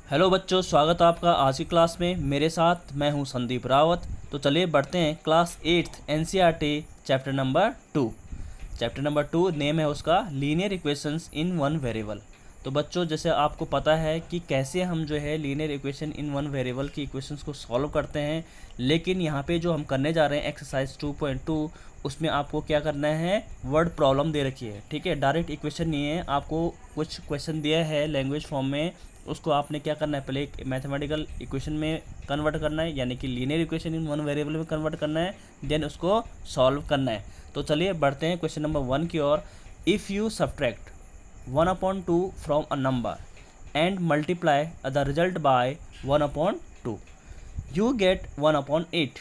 Hello बच्चों, स्वागत है आपका आज की क्लास में। मेरे साथ मैं हूं संदीप रावत। तो चलिए बढ़ते हैं class 8th NCERT chapter number 2। Chapter number 2 name है उसका linear equations in one variable. तो बच्चों, जैसे आपको पता है कि कैसे हम जो है linear equation in one variable की इक्वेशंस को सॉल्व करते हैं, लेकिन यहाँ पे जो हम करने जा रहे हैं एक्सरसाइज 2.2, उसमें आपको क्या करना है, वर्ड प्रॉब्लम दे रखी है। ठीक है, डायरेक्ट इक्वेशन नहीं है, आपको कुछ क्वेश्चन दिया है लैंग्वेज फॉर्म में, उसको आपने क्या करना है, पहले एक मैथमेटिकल इक्वेशन में कन्वर्ट करना है, यानी कि linear equation in one variable में कन्वर्ट करना है, देन उसको सॉल्व करना है। तो चलिए बढ़ते हैं क्वेश्चन नंबर 1 की ओर। If you subtract 1/2 from a number and multiply the result by 1/2, you get 1/8।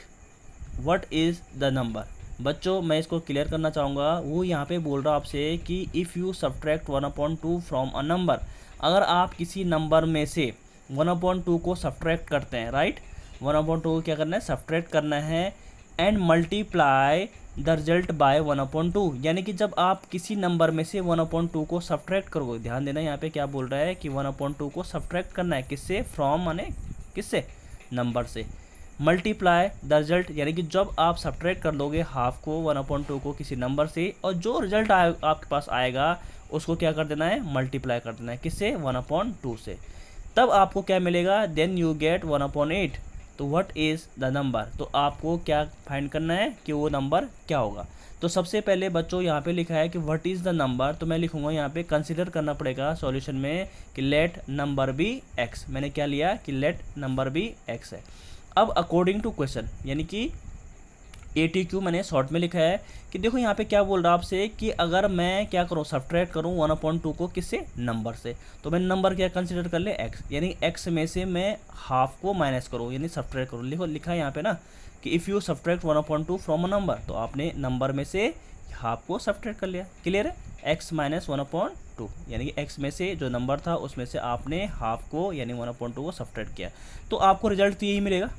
What is the number? बच्चों, मैं इसको क्लियर करना चाहूँगा। वो यहाँ पे बोल रहा आपसे कि if you subtract 1/2 from a number, अगर आप किसी नंबर में से 1/2 को सब्ट्रैक्ट करते हैं, राइट, 1/2 को क्या करना है, सब्ट्रैक्ट करना है, and multiply the result by 1/2, यानी कि जब आप किसी नंबर में से 1/2 को सब्ट्रैक्ट करोगे, ध्यान देना यहाँ पे क्या बोल रहा है कि 1/2 को सब्ट्रैक्ट करना है, किससे, फ्रॉम माने किससे, नंबर से, मल्टीप्लाई द रिजल्ट, यानी कि जब आप सब्ट्रैक्ट कर दोगे हाफ को 1/2 को किसी नंबर से, और जो रिजल्ट आपके पास आएगा उसको क्या कर देना है, मल्टीप्लाई कर देना है, किससे, 1/2 से, तब आपको क्या मिलेगा, देन यू गेट 1/8। तो व्हाट इज़ द नंबर? तो आपको क्या फाइंड करना है कि वो नंबर क्या होगा। तो सबसे पहले बच्चों यहाँ पे लिखा है कि व्हाट इज़ द नंबर, तो मैं लिखूँगा यहाँ पे, कंसिडर करना पड़ेगा सॉल्यूशन में कि लेट नंबर बी एक्स। मैंने क्या लिया कि लेट नंबर बी एक्स है। अब अकॉर्डिंग टू क्वेश्चन, यानी कि ATQ मैंने शॉर्ट में लिखा है कि देखो यहाँ पे क्या बोल रहा है आपसे कि अगर मैं क्या करूँ, सब्ट्रैक्ट करूँ 1/2 को किससे, नंबर से, तो मैं नंबर क्या कंसिडर कर ले, x, यानी x में से मैं हाफ को माइनस करूँ, यानी सब्ट्रैक्ट करूँ। लिखो, लिखा है यहाँ पे ना कि if you subtract 1/2 from a number, तो आपने नंबर में से हाफ को सब्ट्रैक्ट कर लिया। क्लियर है, x माइनस 1/2, यानी कि x में से जो नंबर था उसमें से आपने हाफ को यानी 1/2 को सब्ट्रैक्ट किया, तो आपको रिजल्ट तो यही मिलेगा,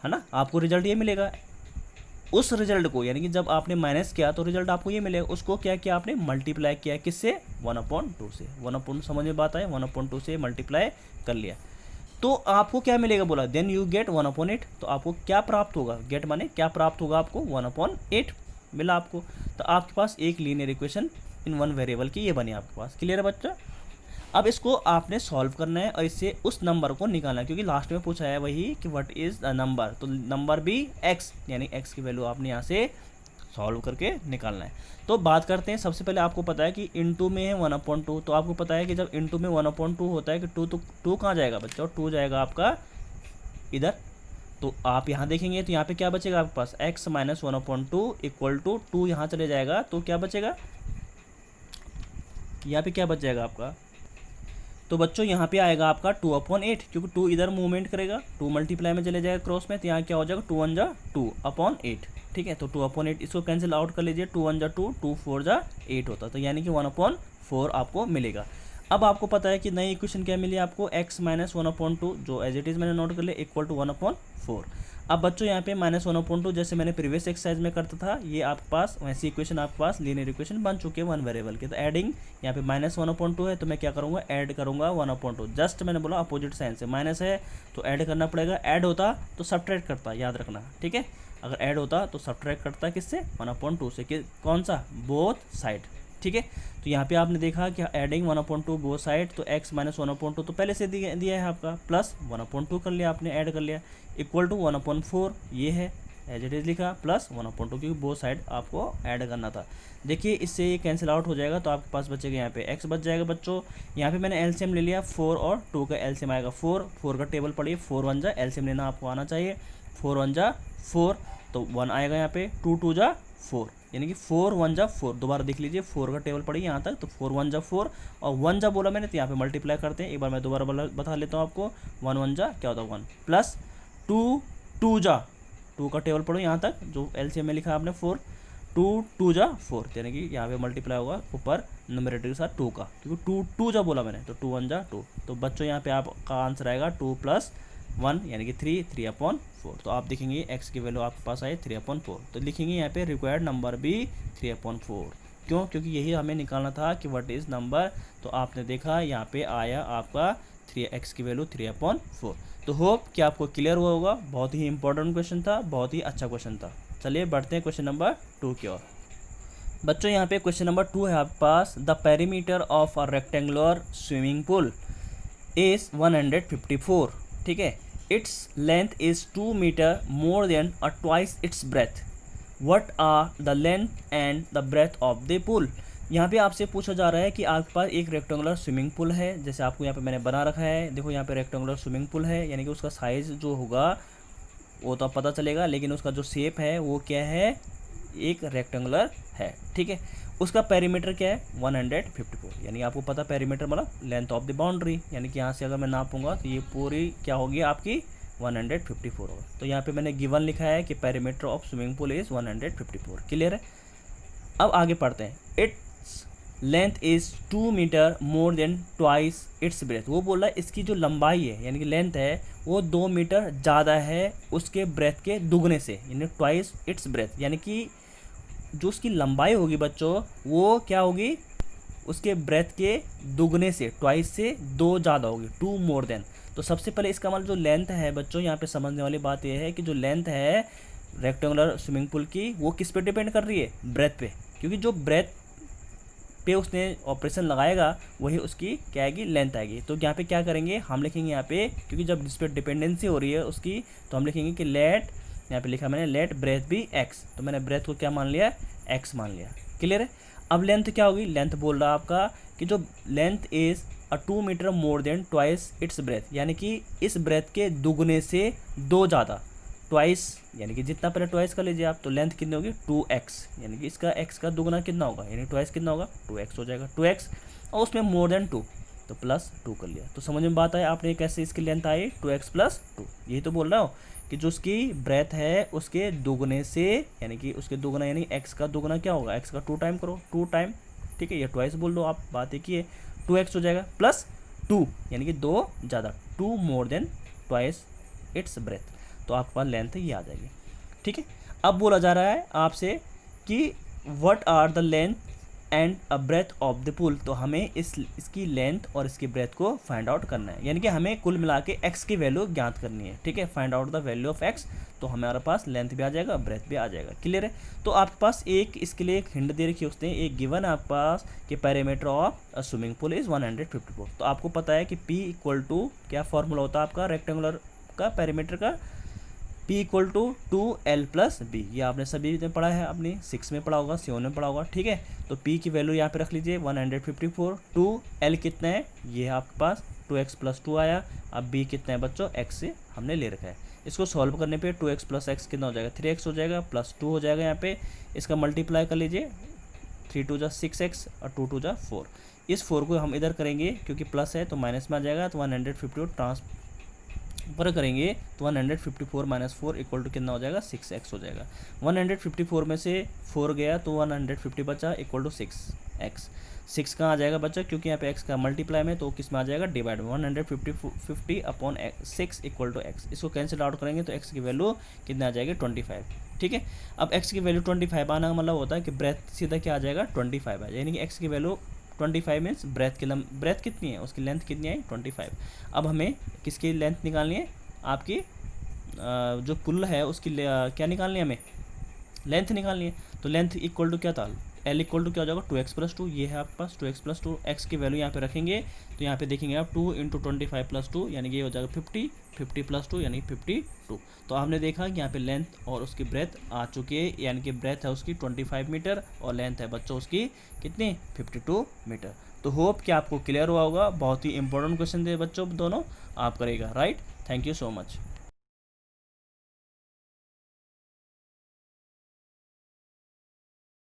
है ना, आपको रिजल्ट ये मिलेगा। उस रिजल्ट को, यानी कि जब आपने माइनस किया तो रिजल्ट आपको ये मिलेगा, उसको क्या किया आपने, मल्टीप्लाई किया, किससे, 1/2 से। 1/2 समझ में बात है, 1/2 से मल्टीप्लाई कर लिया, तो आपको क्या मिलेगा, बोला देन यू गेट 1/8। तो आपको क्या प्राप्त होगा, गेट माने क्या प्राप्त होगा आपको, 1/8 मिला आपको। तो आपके पास एक linear equation in one variable की ये बनी आपके पास। क्लियर है बच्चा? अब इसको आपने सॉल्व करना है और इससे उस नंबर को निकालना है, क्योंकि लास्ट में पूछा है वही कि व्हाट इज़ द नंबर, तो नंबर भी x, यानी x की वैल्यू आपने यहाँ से सॉल्व करके निकालना है। तो बात करते हैं, सबसे पहले आपको पता है कि इनटू में है 1/2, तो आपको पता है कि जब इनटू में 1/2 होता है कि टू, तो टू कहाँ जाएगा बच्चों, टू जाएगा आपका इधर। तो आप यहाँ देखेंगे तो यहाँ पे क्या बचेगा आपके पास, x माइनस 1/2 इक्वल टू 2, यहाँ चले जाएगा तो क्या बचेगा, यहाँ पे क्या बच जाएगा आपका, तो बच्चों यहाँ पे आएगा आपका 2/8, क्योंकि 2 इधर मूवमेंट करेगा, 2 मल्टीप्लाई में चले जाएगा क्रॉस में, तो यहाँ क्या हो जाएगा, 2 1 जा 2/8। ठीक है, तो 2/8 इसको कैंसिल आउट कर लीजिए, 2 1 जा 2, 2 4 जा 8 होता, तो यानी कि 1/4 आपको मिलेगा। अब आपको पता है कि नई इक्वेशन क्या मिली आपको, x माइनस 1/2, जो एज इट इज़ मैंने नोट कर लिया, इक्वल टू 1/4। अब बच्चों यहाँ पे माइनस 1/2 जैसे मैंने प्रीवियस एक्सरसाइज में करता था, ये आपके पास वैसी इक्वेशन आपके पास लीनियर इक्वेशन बन चुके हैं वन वेरिएबल के। तो एडिंग यहाँ पे माइनस 1/2 है, तो मैं क्या करूँगा, ऐड करूँगा 1/2, जस्ट मैंने बोला अपोजिट साइन से, माइनस है तो ऐड करना पड़ेगा, ऐड होता तो सब्ट्रैक्ट करता, याद रखना, ठीक है, अगर ऐड होता तो सब्ट्रैक्ट करता किससे, 1/2 से, कि कौन सा, बोथ साइड। ठीक है, तो यहाँ पे आपने देखा कि एडिंग 1/2 बोथ साइड, तो x माइनस 1/2 तो पहले से दिया है आपका, प्लस 1/2 कर लिया आपने, ऐड कर लिया, इक्वल टू 1/4, ये है एज इट इज़ लिखा, प्लस 1/2, क्योंकि बोथ साइड आपको ऐड करना था। देखिए इससे ये कैंसिल आउट हो जाएगा, तो आपके पास बचेगा यहाँ पे x बच जाएगा बच्चों। यहाँ पे मैंने एलसीएम ले लिया, 4 और 2 का एलसीएम आएगा 4 का टेबल पढ़िए, 4 1 जा, एलसीएम लेना आपको आना चाहिए, 4 1 जा 4, तो 1 आएगा यहाँ पे, 2 2 जा 4, यानी कि 4 1 जा 4, दोबारा देख लीजिए, 4 का टेबल पड़ी यहाँ तक, तो 4 1 जा 4, और 1 जा बोला मैंने तो यहाँ पे मल्टीप्लाई करते हैं, एक बार मैं दोबारा बता लेता हूँ आपको, 1 1 जा क्या होता है 1, प्लस 2 2 जा, 2 का टेबल पढ़ो यहाँ तक, जो एलसीएम में लिखा आपने 4, 2 2 जा 4, यानी कि यहाँ पे मल्टीप्लाई होगा ऊपर न्यूमरेटर के साथ 2 का, क्योंकि 2 2 जा बोला मैंने, तो 2 1 जा 2, तो बच्चों यहाँ पे आपका आंसर आएगा 2 + 1, यानी कि 3/4। तो आप देखेंगे x की वैल्यू आपके पास आई 3/4, तो लिखेंगे यहाँ पे रिक्वायर्ड नंबर भी 3/4। क्यों? क्योंकि यही हमें निकालना था कि व्हाट इज़ नंबर। तो आपने देखा यहाँ पे आया आपका x की वैल्यू 3/4। तो होप कि आपको क्लियर हुआ होगा। बहुत ही इंपॉर्टेंट क्वेश्चन था, बहुत ही अच्छा क्वेश्चन था। चलिए बढ़ते हैं क्वेश्चन नंबर 2 की ओर। बच्चों यहाँ पे क्वेश्चन नंबर 2 है आपके पास, the perimeter of a rectangular swimming pool is 154। ठीक है, its length is 2 metre more than और twice its breadth. What are the length and the breadth of the pool. यहाँ पे आपसे पूछा जा रहा है कि आपके पास एक रेक्टेंगुलर स्विमिंग पूल है, जैसे आपको यहाँ पे मैंने बना रखा है। देखो यहाँ पे रेक्टेंगुलर स्विमिंग पूल है, यानी कि उसका साइज़ जो होगा वो तो पता चलेगा, लेकिन उसका जो शेप है वो क्या है, एक रेक्टेंगुलर है। ठीक है, उसका पेरीमीटर क्या है 154, यानी आपको पता पेरीमीटर मतलब लेंथ ऑफ द बाउंड्री, यानी कि यहाँ से अगर मैं नापूंगा तो ये पूरी क्या होगी आपकी 154 होगा। तो यहाँ पे मैंने गिवन लिखा है कि perimeter of swimming pool is 154। Clear है। अब आगे पढ़ते हैं। Its length is 2 metre more than twice its breadth. वो बोल रहा है इसकी जो लंबाई है यानी कि लेंथ है वो 2 मीटर ज़्यादा है उसके ब्रेथ के दुगने से, यानी ट्वाइस इट्स ब्रेथ, यानी कि जो उसकी लंबाई होगी बच्चों वो क्या होगी, उसके ब्रेथ के दुगने से, ट्वाइस से 2 ज़्यादा होगी, 2 मोर देन। तो सबसे पहले इसका मतलब जो लेंथ है बच्चों, यहाँ पे समझने वाली बात यह है कि जो लेंथ है रेक्टेंगुलर स्विमिंग पूल की वो किस पे डिपेंड कर रही है, ब्रेथ पे, क्योंकि जो ब्रेथ पे उसने ऑपरेशन लगाएगा वही उसकी क्या आएगी, लेंथ आएगी। तो यहाँ पे क्या करेंगे, हम लिखेंगे यहाँ पे, क्योंकि जब जिस पे डिपेंडेंसी हो रही है उसकी, तो हम लिखेंगे कि लेट, यहाँ पे लिखा मैंने लेट ब्रेथ भी x, तो मैंने ब्रेथ को क्या मान लिया, x मान लिया। क्लियर है। अब लेंथ क्या होगी, लेंथ बोल रहा है आपका कि जो length is 2 metre more than twice its breadth, यानी कि इस ब्रेथ के दुगने से 2 ज़्यादा, ट्वाइस यानी कि जितना पहले ट्वाइस कर लीजिए आप, तो लेंथ कितनी होगी 2x, यानी कि इसका x का दुगना कितना होगा, यानी ट्वाइस कितना होगा 2x हो जाएगा, 2x और उसमें मोर देन 2 तो +2 कर लिया। तो समझ में बात आया आपने कैसे इसकी लेंथ आई 2x + 2। यही तो बोल रहा हूँ कि जो उसकी ब्रेथ है उसके दुगने से, यानी कि उसके दुगना यानी x का दुगना क्या होगा, x का 2 टाइम करो, 2 टाइम, ठीक है, या ट्वाइस बोल दो आप, बात एक ही है, 2x हो जाएगा +2 यानी कि 2 ज़्यादा, 2 मोर देन ट्वाइस इट्स ब्रेथ। तो आपके पास लेंथ ये आ जाएगी। ठीक है, अब बोला जा रहा है आपसे कि what are the length and a breadth of the pool. तो हमें इसकी लेंथ और इसकी ब्रेथ को फाइंड आउट करना है, यानी कि हमें कुल मिला के x की वैल्यू ज्ञात करनी है। ठीक है, find out the value of x, तो हमारे पास लेंथ भी आ जाएगा, ब्रेथ भी आ जाएगा। क्लियर है। तो आपके पास एक इसके लिए एक हिंट दे रखी है उसने, एक गिवन है आपके पास कि perimeter of a swimming pool is 154। तो आपको पता है कि P = क्या फॉर्मूला होता है आपका रेक्टेंगुलर का पेरीमीटर का, P = 2L + B। ये आपने सभी ने पढ़ा है, अपनी 6 में पढ़ा होगा, 7 में पढ़ा होगा। ठीक है, तो P की वैल्यू यहाँ पे रख लीजिए 154, 2L कितना है, ये है आपके पास 2x + 2 आया। अब B कितना है बच्चों, x से हमने ले रखा है। इसको सॉल्व करने पे 2x + x कितना हो जाएगा, 3x हो जाएगा, +2 हो जाएगा। यहाँ पे इसका मल्टीप्लाई कर लीजिए, 3 × 2 = 6x और 2 × 2 = 4। इस 4 को हम इधर करेंगे क्योंकि प्लस है तो माइनस में आ जाएगा, तो 154 ट्रांसफर करेंगे तो 154 - 4 = कितना हो जाएगा, 6x हो जाएगा। 154 में से 4 गया तो 150 बचा, = 6x। 6 कहाँ आ जाएगा बच्चा, क्योंकि यहाँ पे x का मल्टीप्लाई में, तो किस में आ जाएगा, डिवाइड में। 150/6 = x। इसको कैंसिल आउट करेंगे तो x की वैल्यू कितना आ जाएगी, 25। ठीक है, अब x की वैल्यू 25 आना मतलब होता है कि ब्रेथ सीधा क्या आ जाएगा, 25 आ जाएगा, यानी कि x की वैल्यू 25 मीन्स ब्रेथ कितनी है, उसकी लेंथ कितनी है, 25। अब हमें किसकी लेंथ निकालनी है, आपकी जो पुल है उसकी क्या निकालनी है, हमें लेंथ निकालनी है। तो लेंथ इक्वल टू क्या था, L = क्या हो जाएगा, 2x + 2। ये है आपके पास 2x + 2। x की वैल्यू यहाँ पे रखेंगे तो यहाँ पे देखेंगे आप 2 × 25 + 2 यानी कि ये हो जाएगा 50, 50 + 2 यानी 52। तो हमने देखा कि यहाँ पे लेंथ और उसकी ब्रेथ आ चुकी है, यानी कि ब्रेथ है उसकी 25 मीटर और लेंथ है बच्चों उसकी कितनी, 52 मीटर। तो होप कि आपको क्लियर हुआ होगा। बहुत ही इंपॉर्टेंट क्वेश्चन थे बच्चों, दोनों आप करेगा, right. Thank you so much.